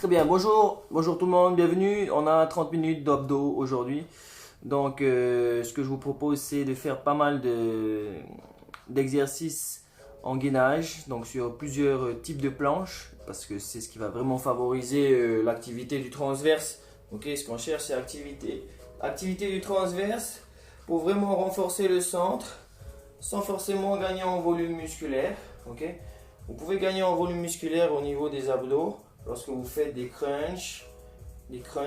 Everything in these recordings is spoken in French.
Très bien, bonjour tout le monde, bienvenue. On a 30 minutes d'abdos aujourd'hui. Donc, ce que je vous propose, c'est de faire pas mal d'exercices en gainage, donc sur plusieurs types de planches, parce que c'est ce qui va vraiment favoriser l'activité du transverse. Ok, ce qu'on cherche, c'est activité du transverse pour vraiment renforcer le centre, sans forcément gagner en volume musculaire. Ok, vous pouvez gagner en volume musculaire au niveau des abdos lorsque vous faites des crunchs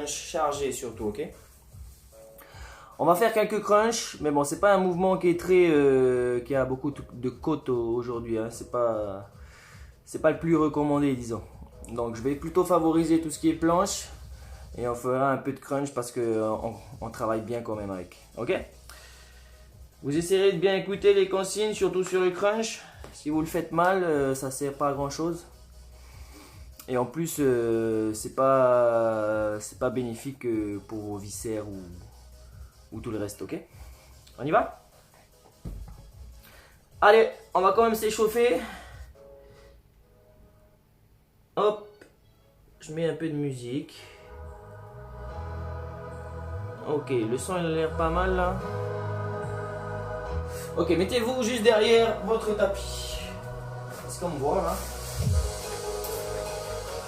chargés surtout. Ok. On va faire quelques crunchs, mais bon, c'est pas un mouvement qui est qui a beaucoup de côtes aujourd'hui. Hein. C'est pas le plus recommandé, disons. Donc, je vais plutôt favoriser tout ce qui est planche et on fera un peu de crunch parce que on travaille bien quand même avec. Ok. Vous essayerez de bien écouter les consignes, surtout sur le crunch. Si vous le faites mal, ça sert pas à grand chose. Et en plus, c'est pas bénéfique pour vos viscères ou tout le reste, ok? On y va? Allez, on va quand même s'échauffer. Hop, je mets un peu de musique. Ok, le son il a l'air pas mal là. Ok, mettez-vous juste derrière votre tapis. C'est comme voir là.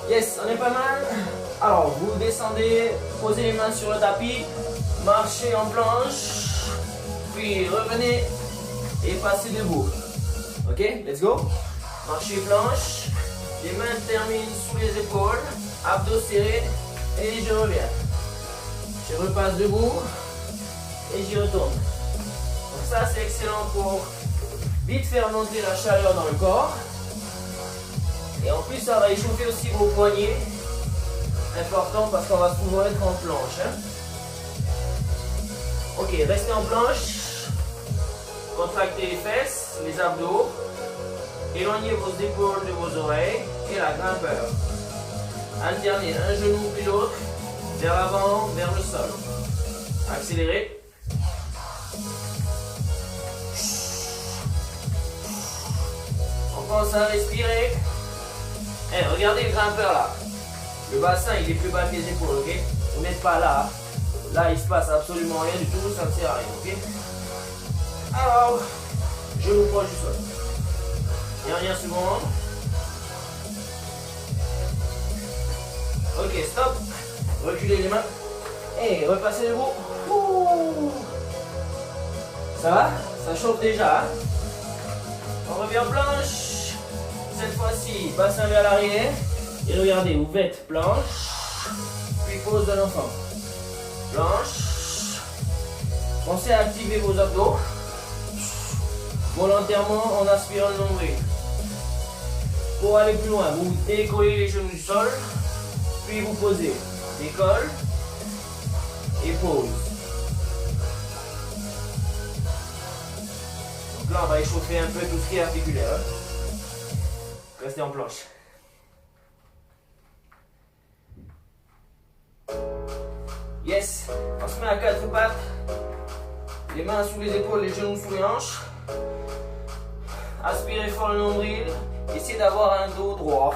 Yes, on est pas mal. Alors, vous descendez, posez les mains sur le tapis, marchez en planche, puis revenez et passez debout. Ok, let's go. Marchez planche, les mains terminent sous les épaules, abdos serrés et je reviens. Je repasse debout et j'y retourne. Donc ça, c'est excellent pour vite faire monter la chaleur dans le corps. Et en plus, ça va échauffer aussi vos poignets. Important parce qu'on va souvent être en planche. Hein. Ok, restez en planche. Contractez les fesses, les abdos. Éloignez vos épaules de vos oreilles et la grimpeur. Alternez un genou puis l'autre, vers l'avant, vers le sol. Accélérez. On pense à respirer. Hey, regardez le grimpeur là. Le bassin il est plus bas que les épaules, ok? Vous n'êtes pas là. Là il se passe absolument rien du tout, ça ne sert à rien, ok? Alors, je vous proche du sol. Dernière seconde. Ok, stop. Reculez les mains. Et repassez debout. Ouh. Ça va? Ça chauffe déjà. Hein? On revient en planche. Cette fois-ci, bassin vers l'arrière. Et regardez, vous faites planche. Puis pose de l'enfant. Planche. Pensez à activer vos abdos. Volontairement en aspirant le nombril. Pour aller plus loin, vous décollez les genoux du sol. Puis vous posez. Décolle. Et pose. Donc là, on va échauffer un peu tout ce qui est articulaire. Hein. Restez en planche. Yes. On se met à quatre pattes. Les mains sous les épaules, les genoux sous les hanches. Aspirez fort le nombril. Essayez d'avoir un dos droit.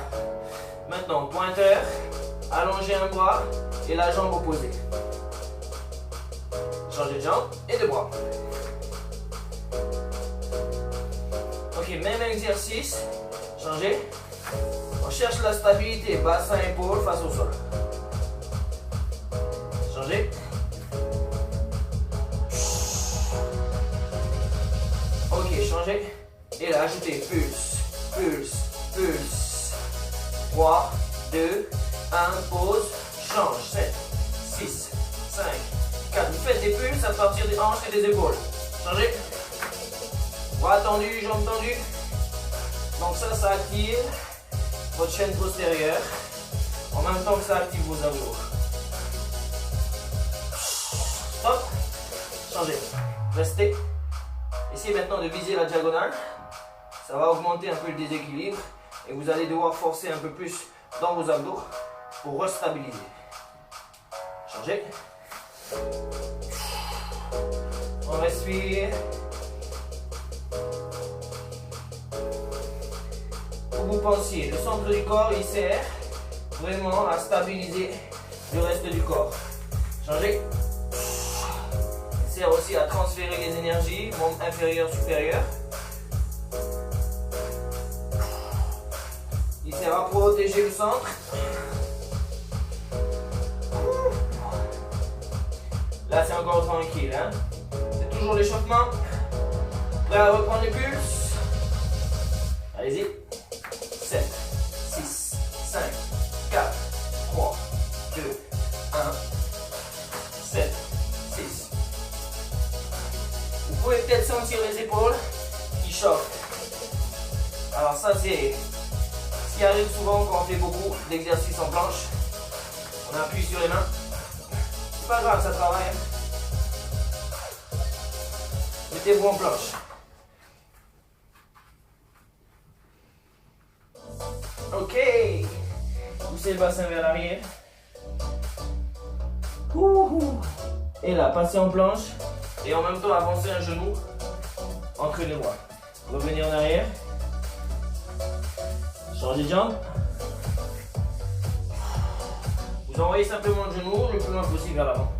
Maintenant, pointeur. Allongez un bras et la jambe opposée. Changez de jambe et de bras. Ok, même exercice. Changez. On cherche la stabilité, bassin, épaule, face au sol. Changez. Ok, changez. Et là, ajoutez pulse, pulse, pulse. 3, 2, 1, pause, change. 7, 6, 5, 4. Vous faites des pulses à partir des hanches et des épaules. Changez. Bras tendus, jambes tendues. Donc ça active votre chaîne postérieure en même temps que ça active vos abdos. Stop. Changez. Restez. Essayez maintenant de viser la diagonale. Ça va augmenter un peu le déséquilibre et vous allez devoir forcer un peu plus dans vos abdos pour restabiliser. Changez. On respire. Vous pensiez, le centre du corps il serre, vraiment à stabiliser le reste du corps. Changez. Sert aussi à transférer les énergies, membre inférieur, supérieur. Il sert à protéger le centre. Là, c'est encore tranquille. Hein? C'est toujours l'échauffement. Prêt à reprendre le pulse. Allez-y. 7, 6, 5, 4, 3, 2, 1. 7, 6. Vous pouvez peut-être sentir les épaules qui chauffent. Alors ça, c'est ce qui arrive souvent quand on fait beaucoup d'exercices en planche. On appuie sur les mains. C'est pas grave, ça travaille. Mettez-vous en planche. Ok. Poussez le bassin vers l'arrière. Et là, passez en planche. Et en même temps, avancez un genou entre les bras. Revenez en arrière. Changez de jambe. Vous envoyez simplement le genou le plus loin possible vers l'avant.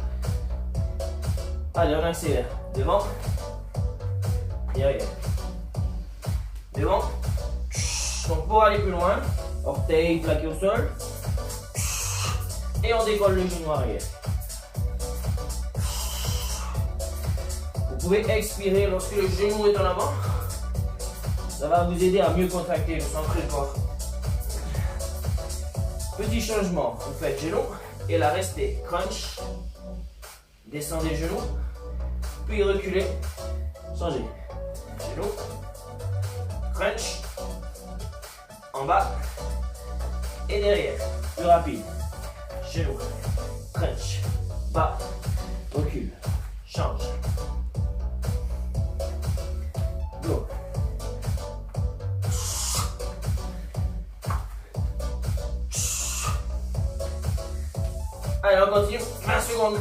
Allez, on accélère. Devant. Et arrière. Devant. Donc pour aller plus loin, orteil plaqué au sol. Et on décolle le genou arrière. Vous pouvez expirer lorsque le genou est en avant. Ça va vous aider à mieux contracter le centre du corps. Petit changement, vous faites genou et là restez crunch. Descendez le genou, puis reculez. Changez. Genou, crunch, en bas et derrière. Plus rapide. Genou, crunch, bas, recule, change. Go. Allez, on continue. 20 secondes.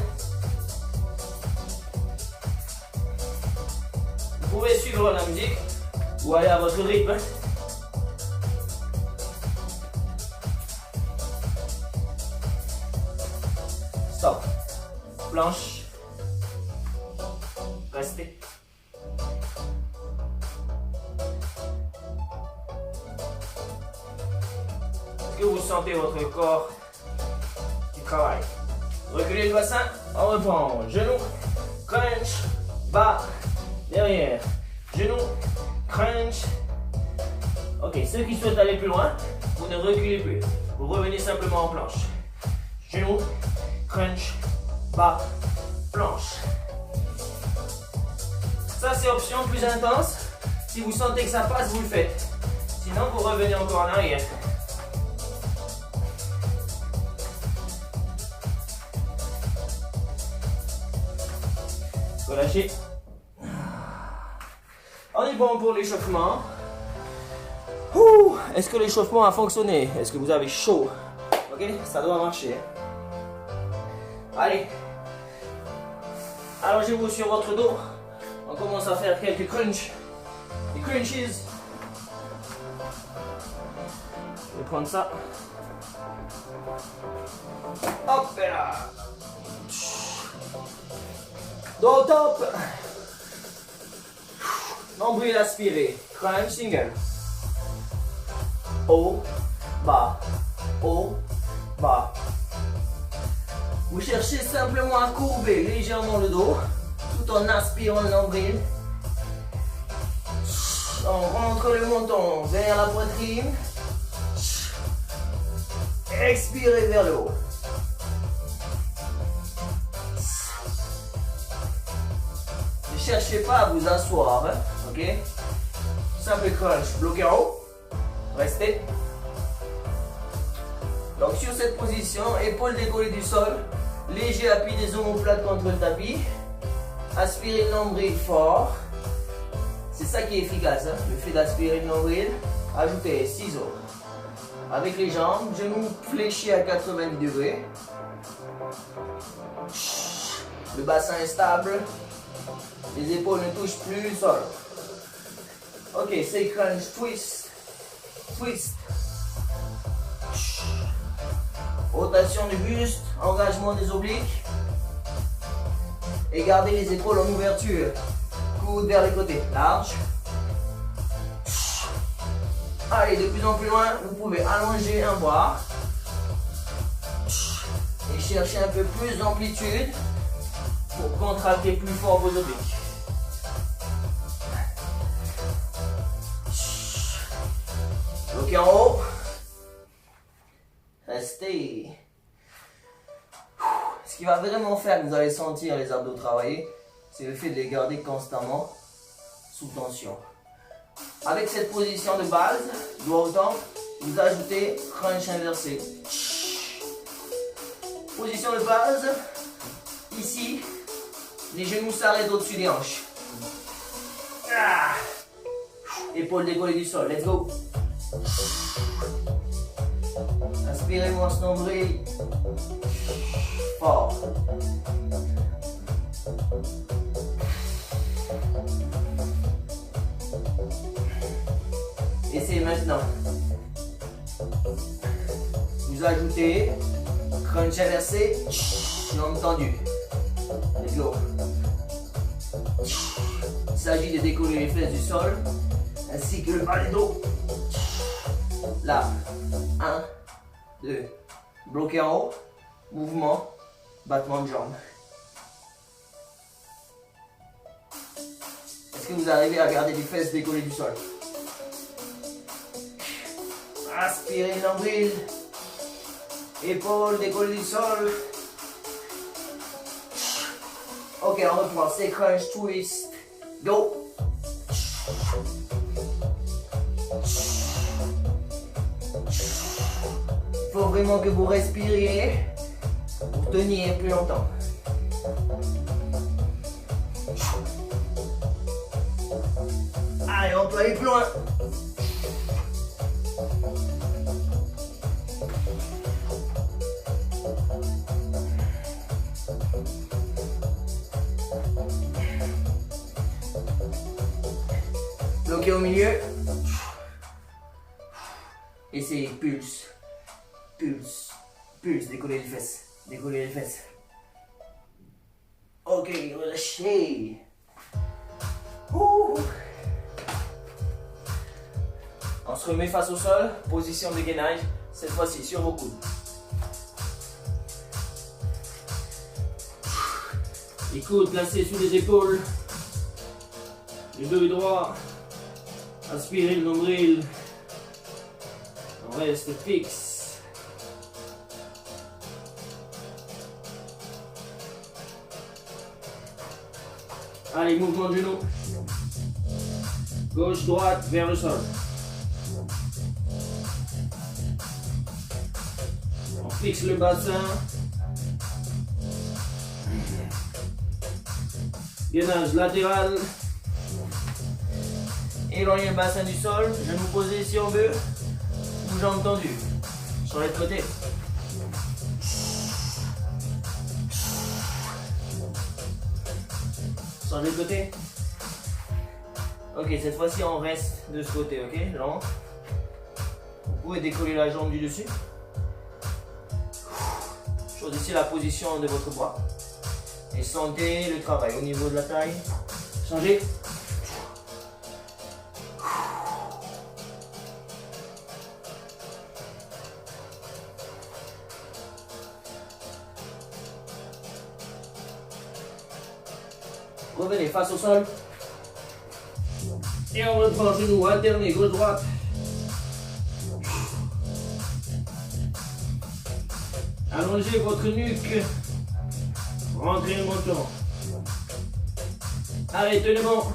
Vous pouvez suivre la musique ou aller à votre rythme. Stop. Planche. Restez. Est-ce que vous sentez votre corps qui travaille? Reculez le bassin, on reprend. Genou, crunch, bas, derrière. Genou, crunch. Ok, ceux qui souhaitent aller plus loin, vous ne reculez plus. Vous revenez simplement en planche. Genou, crunch, bas, planche. Ça c'est option plus intense. Si vous sentez que ça passe, vous le faites. Sinon, vous revenez encore en arrière. Relâchez. On est bon pour l'échauffement. Est-ce que l'échauffement a fonctionné? Est-ce que vous avez chaud? Ok, ça doit marcher. Allez. Allongez-vous sur votre dos. On commence à faire quelques crunchs. Des crunches. Je vais prendre ça. Hop là. Dos top. Nombril aspiré. Crunch single. Haut, bas, haut, bas. Vous cherchez simplement à courber légèrement le dos tout en aspirant le nombril. On rentre le menton vers la poitrine. Expirez vers le haut. Ne cherchez pas à vous asseoir, hein, ok? Simple crunch, bloqué en haut. Restez. Donc sur cette position, épaules décollées du sol, léger appui des omoplates contre le tapis. Aspirez le nombril fort. C'est ça qui est efficace, hein, le fait d'aspirer le nombril. Ajoutez ciseaux. Avec les jambes, genoux fléchis à 90 degrés. Le bassin est stable. Les épaules ne touchent plus le sol. Ok, c'est crunch, twist, twist. rotation du buste, engagement des obliques. Et gardez les épaules en ouverture. Coude vers les côtés, large. Allez, de plus en plus loin, vous pouvez allonger un bras. Et chercher un peu plus d'amplitude pour contracter plus fort vos obliques. Bloquez en haut. Restez. Ce qui va vraiment faire que vous allez sentir les abdos travailler, c'est le fait de les garder constamment sous tension. Avec cette position de base, doigt au temple, vous ajoutez crunch inversé. Position de base, ici, les genoux s'arrêtent au-dessus des hanches. Épaules décollées du sol, let's go. Inspirez moins ce nombril. Fort. Essayez maintenant. Vous ajoutez crunch inversé, jambes tendues. Let's go. Il s'agit de décoller les fesses du sol ainsi que le bas du dos. Là, 1, 2, bloqué en haut, mouvement, battement de jambes. Est-ce que vous arrivez à garder les fesses décollées du sol? Aspirez le nombril, épaules décollées du sol. Ok, on reprend, c'est crunch, twist, go. Il faut vraiment que vous respiriez pour tenir plus longtemps. Allez, on peut aller plus loin. Bloqué au milieu. Essayez, pulse. Pulse. Pulse, décollez les fesses. Décollez les fesses. Ok, relâchez. On se remet face au sol. Position de gainage. Cette fois-ci sur vos coudes. Les coudes placés sous les épaules. Le dos est droit. Aspirez le nombril. On reste fixe. Allez, mouvement de genou. Gauche, droite, vers le sol. On fixe le bassin. Gainage latéral. Éloignez le bassin du sol. Genou posé si on veut. Ou jambes tendues. Sur les côtés. Sur les côtés. Ok, cette fois-ci on reste de ce côté, ok, lent. Vous pouvez décoller la jambe du dessus. Choisissez la position de votre bras. Et sentez le travail au niveau de la taille. Changez. Revenez face au sol. Et on reprend genou alterné gauche-droite. Allongez votre nuque. Rentrez le menton. Arrêtez le banc.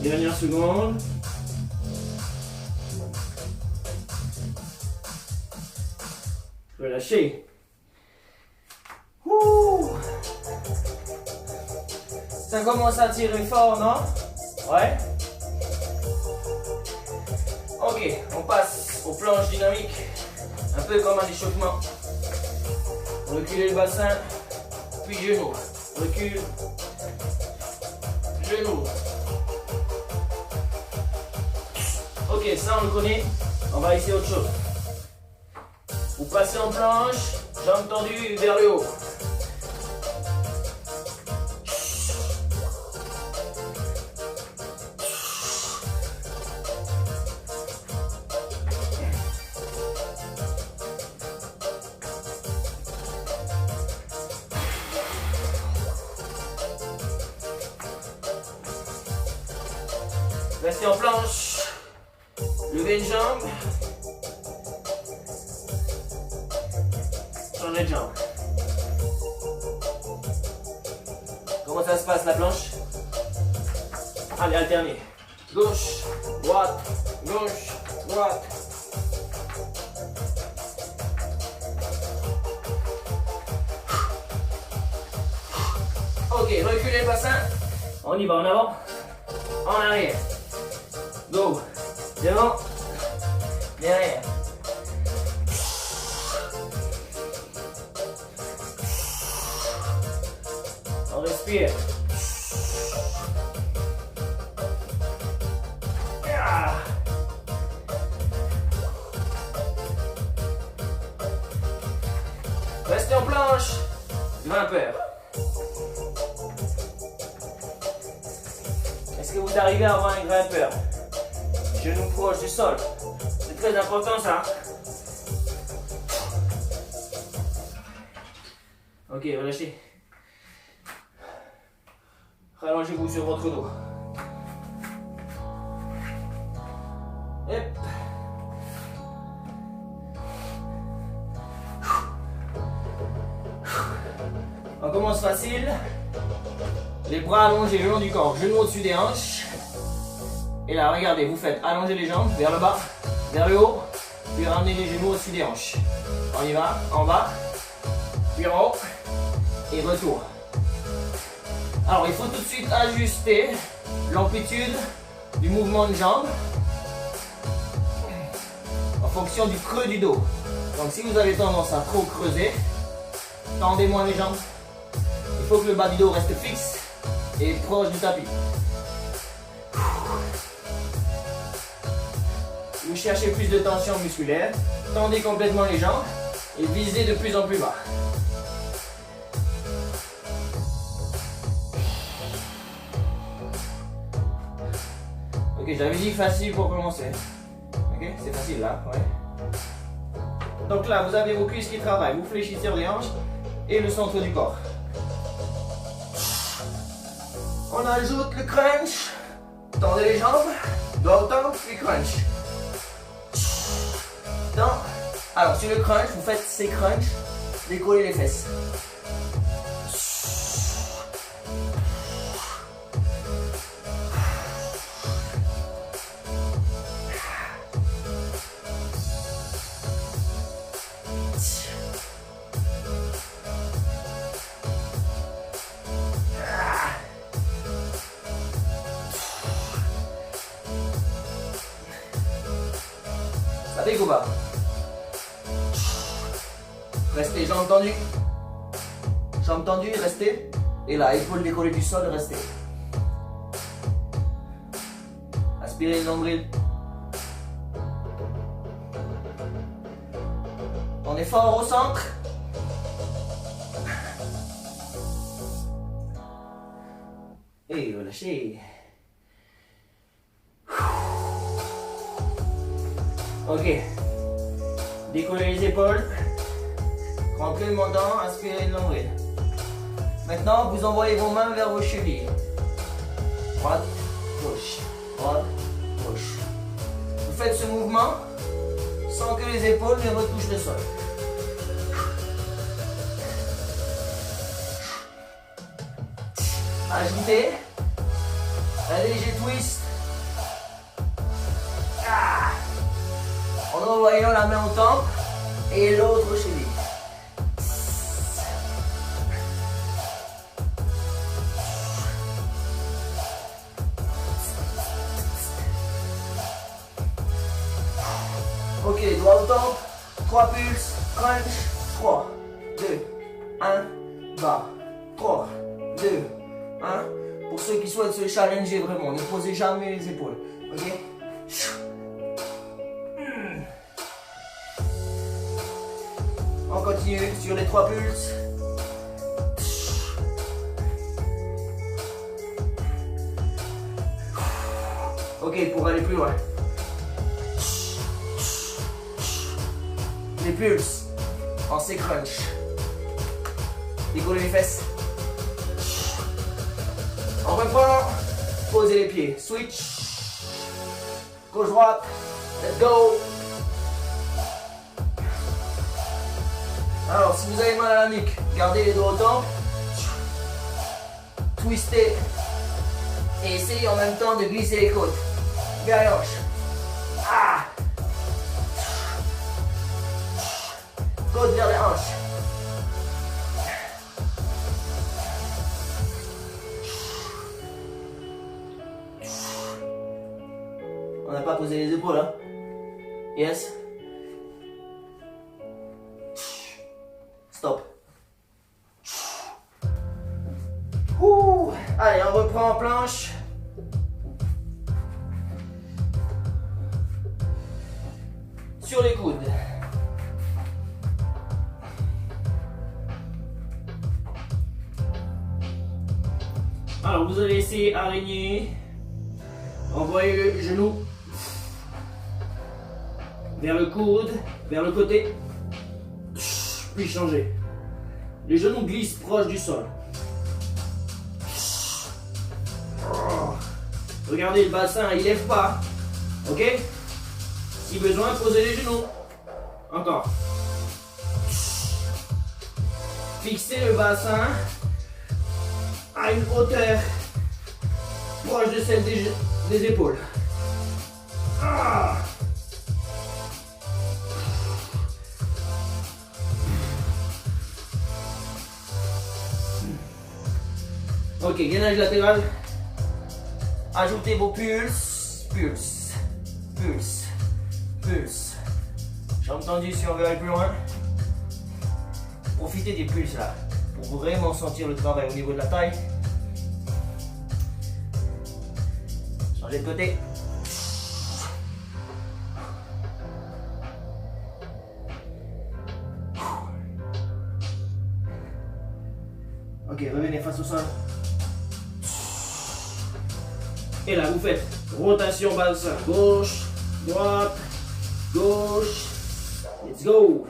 Dernière seconde. Relâchez. Ça commence à tirer fort, non? Ouais. Ok, on passe aux planches dynamiques. Un peu comme un échauffement. Reculez le bassin, puis genou. Recule. genou. Ok, ça on le connaît. On va essayer autre chose. Vous passez en planche, jambes tendues vers le haut. Restez en planche. Levez une jambe. Changez de jambe. Comment ça se passe la planche? Allez, alternez. Gauche, droite, gauche, droite. Ok, reculez le bassin. On y va en avant, en arrière. Go. Devant, derrière. On respire. Restez en planche. Grimpeur. Est-ce que vous arrivez à avoir un grimpeur? Genoux proches du sol. C'est très important ça. Ok, relâchez. Rallongez-vous sur votre dos. Hop. On commence facile. Les bras allongés le long du corps, genoux au-dessus des hanches. Et là, regardez, vous faites allonger les jambes vers le bas, vers le haut, puis ramenez les genoux au-dessus des hanches. On y va, en bas, puis en haut, et retour. Alors, il faut tout de suite ajuster l'amplitude du mouvement de jambes en fonction du creux du dos. Donc, si vous avez tendance à trop creuser, tendez moins les jambes. Il faut que le bas du dos reste fixe et proche du tapis. Vous cherchez plus de tension musculaire, tendez complètement les jambes et visez de plus en plus bas. Ok, j'avais dit facile pour commencer. Ok, c'est facile là, ouais. Donc là, vous avez vos cuisses qui travaillent, vous fléchissez sur les hanches et le centre du corps. On ajoute le crunch. Tendez les jambes, doigt au temple, puis crunch. Non. Alors sur le crunch, vous faites ces crunchs, décollez les fesses. Ça pique ou pas? Restez, jambes tendues. Jambes tendues, restez. Et là, épaules décollées du sol, restez. Aspirez le nombril. On est fort au centre. Et relâchez. Ok. Décollez les épaules. Rentrez le menton, aspirez le nombril. Maintenant, vous envoyez vos mains vers vos chevilles. Droite, gauche, droite, gauche. Vous faites ce mouvement sans que les épaules ne retouchent le sol. Ajoutez un léger twist. En envoyant la main au temple et l'autre au cheville. Ok, doigt au temple, 3 pulses, crunch, 3, 2, 1, bas, 3, 2, 1, pour ceux qui souhaitent se challenger vraiment, ne posez jamais les épaules. Ok? On continue sur les 3 pulses. Ok, pour aller plus loin. Les pulses en C-crunch. Décollez les fesses. On reprend. Posez les pieds. Switch. Gauche-droite. Let's go. Alors, si vous avez mal à la nuque, gardez les doigts au temple. Twistez. Et essayez en même temps de glisser les côtes vers les hanches. Ah. Côte vers les hanches. On n'a pas posé les épaules, hein? Yes. Stop. Ouh. Allez, on reprend en planche. Sur les coudes. Alors, vous allez essayer araignée. Envoyez le genou vers le coude, vers le côté. Puis changer. Les genoux glissent proche du sol. Regardez, le bassin, il lève pas. Ok? Si besoin, posez les genoux. Encore. Fixez le bassin à une hauteur proche de celle des épaules. Ah. Ok, gainage latéral. Ajoutez vos pulses. Pulse. Pulse. Pulse. Jambes tendues si on veut aller plus loin. Profitez des pulses là. Pour vraiment sentir le travail au niveau de la taille. Changez de côté. Ok, revenez face au sol. Et là, vous faites rotation bassin. Gauche, droite, gauche. Let's go.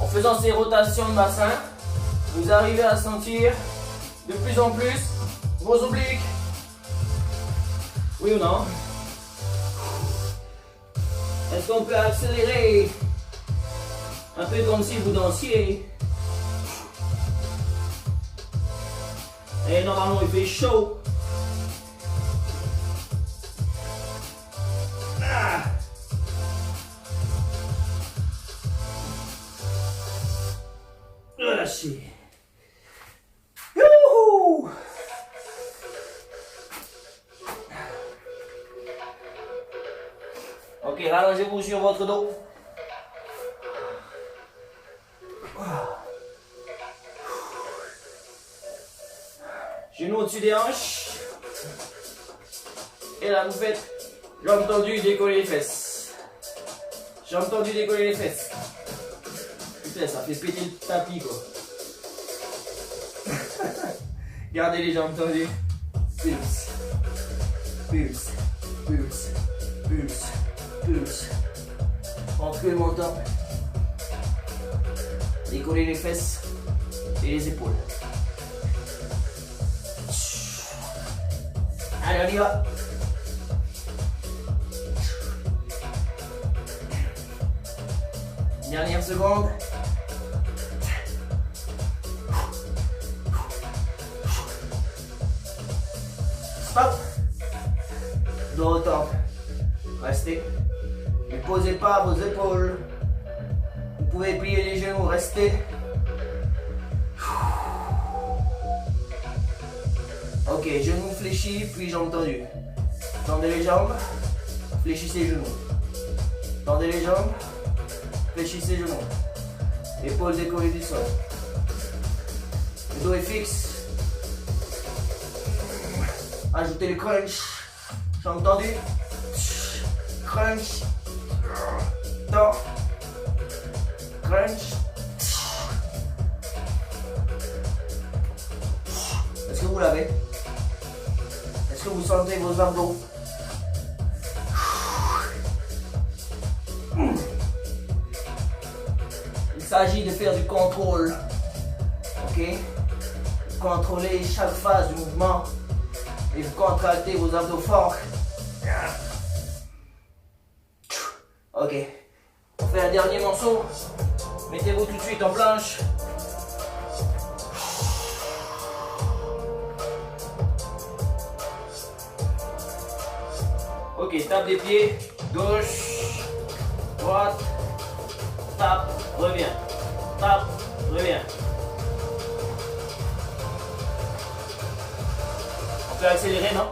En faisant ces rotations de bassin, vous arrivez à sentir de plus en plus vos obliques. Oui ou non? Est-ce qu'on peut accélérer? Un peu comme si vous dansiez. Et normalement il fait chaud. Ah. Relâchez. Youhou. Ok, rallongez-vous sur votre dos. Genoux au-dessus des hanches. Et là, vous faites jambes tendues, décollez les fesses. Jambes tendues, décollez les fesses. Putain, ça fait péter le tapis, quoi. Gardez les jambes tendues. Pulse. Pulse. Pulse. Pulse. Pulse. Entrez le menton. Décollez les fesses et les épaules. Allez, on y va. Dernière seconde. Stop. Dos au temple. Restez. Ne posez pas vos épaules. Vous pouvez plier les genoux. Restez. Ok, genoux fléchis, puis jambes tendues. Tendez les jambes, fléchissez les genoux. Tendez les jambes. Fléchissez les genoux. Épaules décollées du sol. Le dos est fixe. Ajoutez le crunch. Jambes tendues. Crunch. Tend. Crunch. Est-ce que vous l'avez? Est-ce que vous sentez vos abdos? Il s'agit de faire du contrôle. Ok? Contrôlez chaque phase du mouvement et vous contractez vos abdos forts. Ok. On fait un dernier morceau. Mettez-vous tout de suite en planche. Ok, tape des pieds, gauche, droite, tape, reviens, tape, reviens. On peut accélérer, non?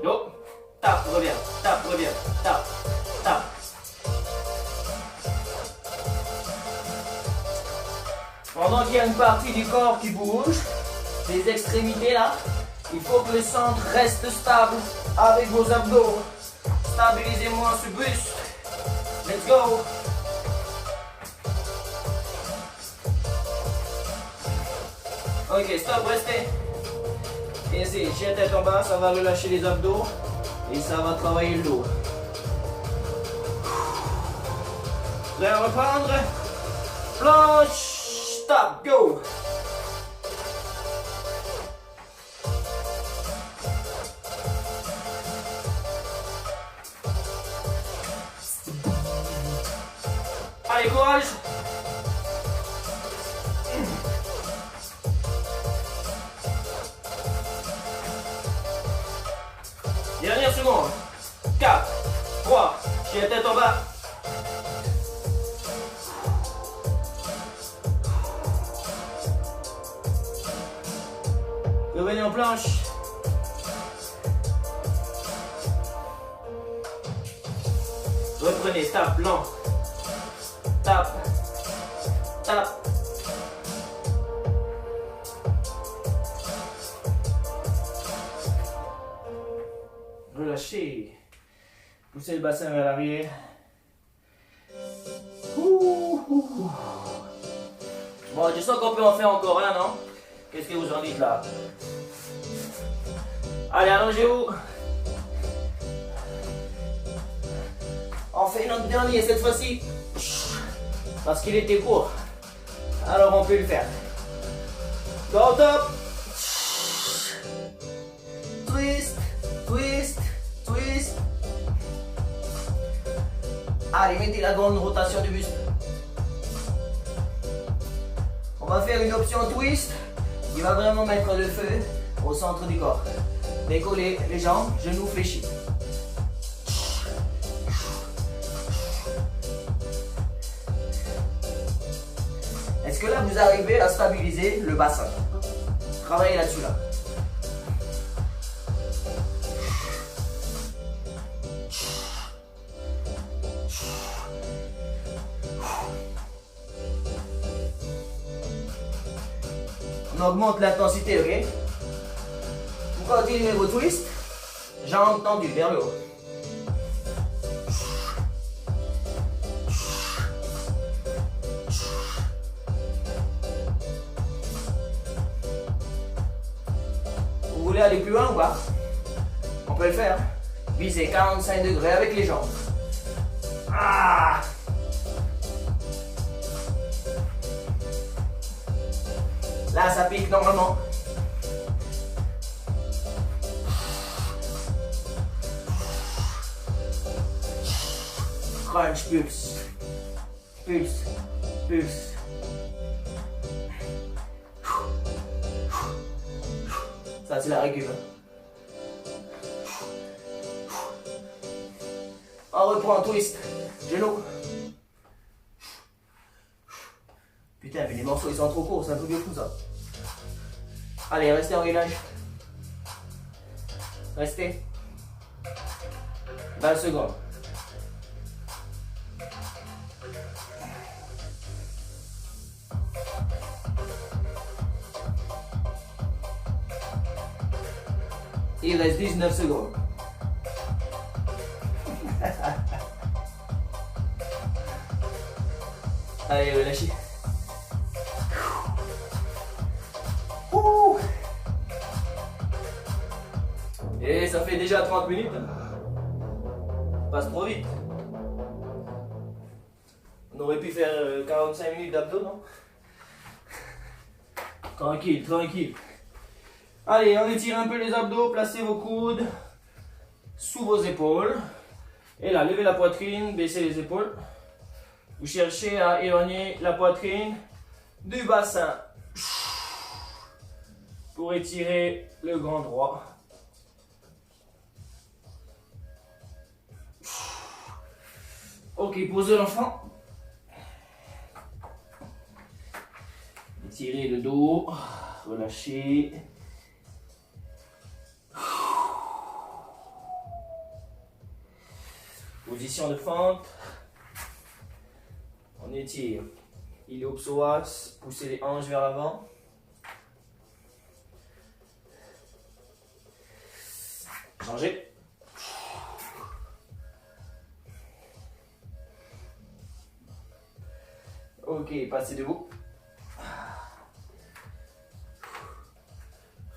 Go, tape, reviens, tape, tape, tape. Pendant qu'il y a une partie du corps qui bouge, les extrémités là, il faut que le centre reste stable avec vos abdos. Stabilisez-moi ce buste. Let's go. Ok, stop, restez. Et c'est chien tête en bas, ça va relâcher les abdos et ça va travailler le dos. Prêt à reprendre? Planche, stop, go. Allez, courage. Dernière seconde. 4, 3, j'ai la tête en bas. Revenez en planche. Reprenez, tape, lent. Tape, tape. Relâchez. Poussez le bassin vers l'arrière. Bon, je sens qu'on peut en faire encore un, non? Qu'est-ce que vous en dites là? Allez, allongez-vous. On fait notre dernier cette fois-ci. Parce qu'il était court. Alors on peut le faire. Go top. Twist, twist, twist. Allez, mettez la grande rotation du buste. On va faire une option twist qui va vraiment mettre le feu au centre du corps. Décollez les jambes, genoux fléchis. Est-ce que là vous arrivez à stabiliser le bassin? Travaillez là-dessus là. On augmente l'intensité, ok? Vous continuez vos twists, jambes tendues vers le haut. Vous voulez aller plus loin ou pas? On peut le faire. Visez 45 degrés avec les jambes. Ah! Là, ça pique normalement. Crunch, pulse. Pulse, pulse. Ça, c'est la récup. On reprend un twist. Genou. Putain, mais les morceaux ils sont trop courts, c'est un truc de fou ça. Allez, restez en gainage. Restez. 20 secondes. Il reste 19 secondes. Allez, relâchez. Et ça fait déjà 30 minutes. Passe trop vite. On aurait pu faire 45 minutes d'abdos, non? Tranquille, tranquille. Allez, on étire un peu les abdos, placez vos coudes sous vos épaules. Et là, levez la poitrine, baissez les épaules. Vous cherchez à éloigner la poitrine du bassin pour étirer le grand droit. Ok, posez l'enfant. Étirez le dos, relâchez. Position de fente. On étire iliopsoas, poussez les hanches vers l'avant. Changez. Ok, passez debout.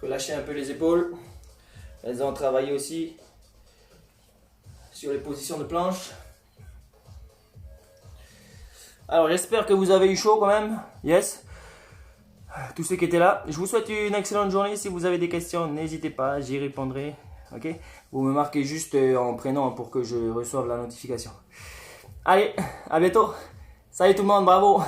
Relâchez un peu les épaules. Elles ont travaillé aussi sur les positions de planche. Alors j'espère que vous avez eu chaud quand même. Yes. Tous ceux qui étaient là. Je vous souhaite une excellente journée. Si vous avez des questions, n'hésitez pas, j'y répondrai. Ok. Vous me marquez juste en prénom pour que je reçoive la notification. Allez, à bientôt. Salut tout le monde, bravo.